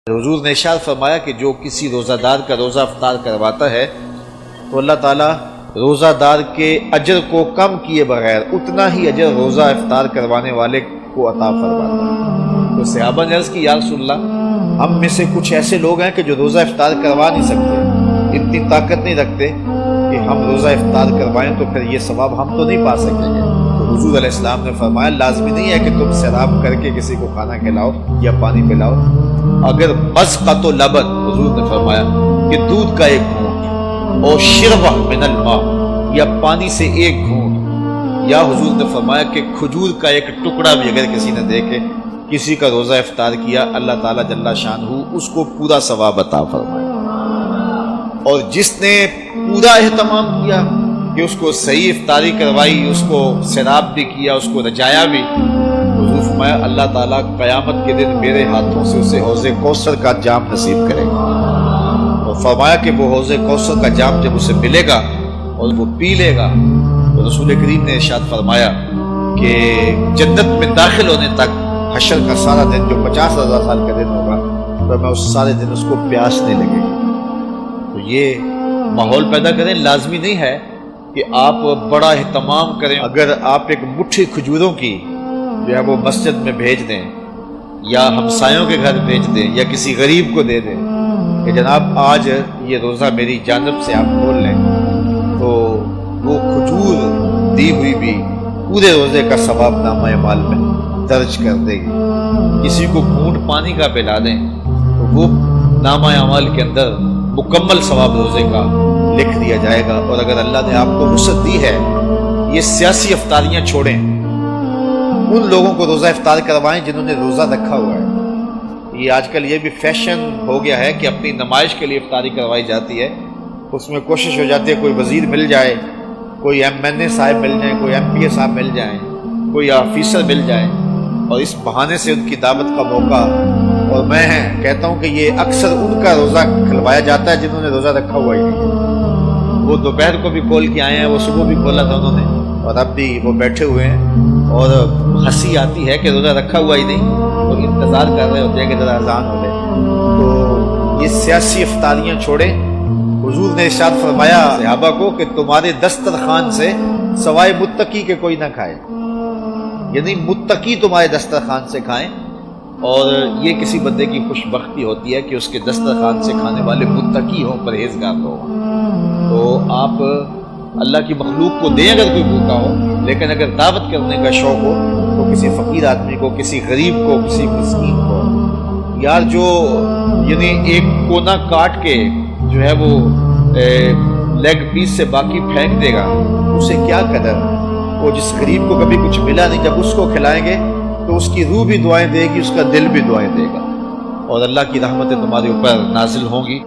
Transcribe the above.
حضور نے ارشاد فرمایا کہ جو کسی روزہ دار کا روزہ افطار کرواتا ہے تو اللہ تعالیٰ روزہ دار کے اجر کو کم کیے بغیر اتنا ہی اجر روزہ افطار کروانے والے کو عطا فرماتا ہے۔ تو صحابہ نے عرض کی یا رسول اللہ، ہم میں سے کچھ ایسے لوگ ہیں کہ جو روزہ افطار کروا نہیں سکتے، اتنی طاقت نہیں رکھتے کہ ہم روزہ افطار کروائیں تو پھر یہ ثواب ہم تو نہیں پا سکیں گے۔ تو حضور علیہ السلام نے فرمایا لازمی نہیں ہے کہ تم سیراب کر کے کسی کو کھانا کھلاؤ یا پانی پلاؤ، اگر مذقۃ لبن، حضور نے فرمایا کہ دودھ کا ایک گھونٹ، اور شربہ من الماء، یا پانی سے ایک گھونٹ، یا حضور نے فرمایا کہ کھجور کا ایک ٹکڑا بھی اگر کسی نے دے کے کسی کا روزہ افطار کیا، اللہ تعالیٰ جل شانہ اس کو پورا ثواب عطا فرمائے۔ اور جس نے پورا اہتمام کیا کہ اس کو صحیح افطاری کروائی، اس کو سیراب بھی کیا، اس کو رجایا بھی، حضور فرمایا اللہ تعالیٰ قیامت کے دن میرے ہاتھوں سے اسے حوض کوثر کا جام نصیب کرے گا، اور فرمایا کہ وہ حوض کوثر کا جام جب اسے ملے گا اور وہ پی لے گا تو رسول کریم نے ارشاد فرمایا کہ جنت میں داخل ہونے تک حشر کا سارا دن جو 50,000 سال کا دن ہوگا تو میں اس سارے دن اس کو پیاس نہیں لگے گی۔ تو یہ ماحول پیدا کریں، لازمی نہیں ہے کہ آپ بڑا اہتمام کریں۔ اگر آپ ایک مٹھی کھجوروں کی جو ہے وہ مسجد میں بھیج دیں یا ہمسایوں کے گھر بھیج دیں یا کسی غریب کو دے دیں کہ جناب آج یہ روزہ میری جانب سے آپ کھول لیں، تو وہ کھجور دی ہوئی بھی پورے روزے کا ثواب نامہ اعمال میں درج کر دے گی۔ کسی کو گھونٹ پانی کا پلا دیں تو وہ نامہ اعمال کے اندر مکمل ثواب روزے کا لکھ دیا جائے گا۔ اور اگر اللہ نے آپ کو وسعت دی ہے، یہ سیاسی افطاریاں چھوڑیں، ان لوگوں کو روزہ افطار کروائیں جنہوں نے روزہ رکھا ہوا ہے۔ یہ آج کل یہ بھی فیشن ہو گیا ہے کہ اپنی نمائش کے لیے افطاری کروائی جاتی ہے، اس میں کوشش ہو جاتی ہے کوئی وزیر مل جائے، کوئی MNA صاحب مل جائیں، کوئی MPA صاحب مل جائیں، کوئی آفیسر مل جائیں، اور اس بہانے سے ان کی دعوت کا موقع۔ اور میں کہتا ہوں کہ یہ اکثر ان کا روزہ کھلوایا جاتا ہے جنہوں نے روزہ رکھا ہوا ہی نہیں۔ وہ دوپہر کو بھی کھول کے آئے ہیں، وہ صبح بھی کھولا تھا انہوں نے، اور اب بھی وہ بیٹھے ہوئے ہیں، اور ہنسی آتی ہے کہ روزہ رکھا ہوا ہی نہیں، وہ انتظار کر رہے ہوتے ہیں کہ ذرا اذان ہو جائے۔ تو یہ سیاسی افطاریاں چھوڑیں۔ حضور نے ارشاد فرمایا صحابہ کو کہ تمہارے دسترخوان سے سوائے متقی کے کوئی نہ کھائے، یعنی متقی تمہارے دسترخوان سے کھائیں۔ اور یہ کسی بندے کی خوش بختی ہوتی ہے کہ اس کے دسترخوان سے کھانے والے متقی ہوں، پرہیزگار ہوں۔ تو آپ اللہ کی مخلوق کو دیں اگر کوئی بھوکا ہو، لیکن اگر دعوت کرنے کا شوق ہو تو کسی فقیر آدمی کو، کسی غریب کو، کسی مسکین کو، یار جو یعنی ایک کونا کاٹ کے جو ہے وہ لیگ پیس سے باقی پھینک دے گا، اسے کیا قدر؟ وہ جس غریب کو کبھی کچھ ملا نہیں، جب اس کو کھلائیں گے تو اس کی روح بھی دعائیں دے گی، اس کا دل بھی دعائیں دے گا، اور اللہ کی رحمتیں تمہارے اوپر نازل ہوں گی۔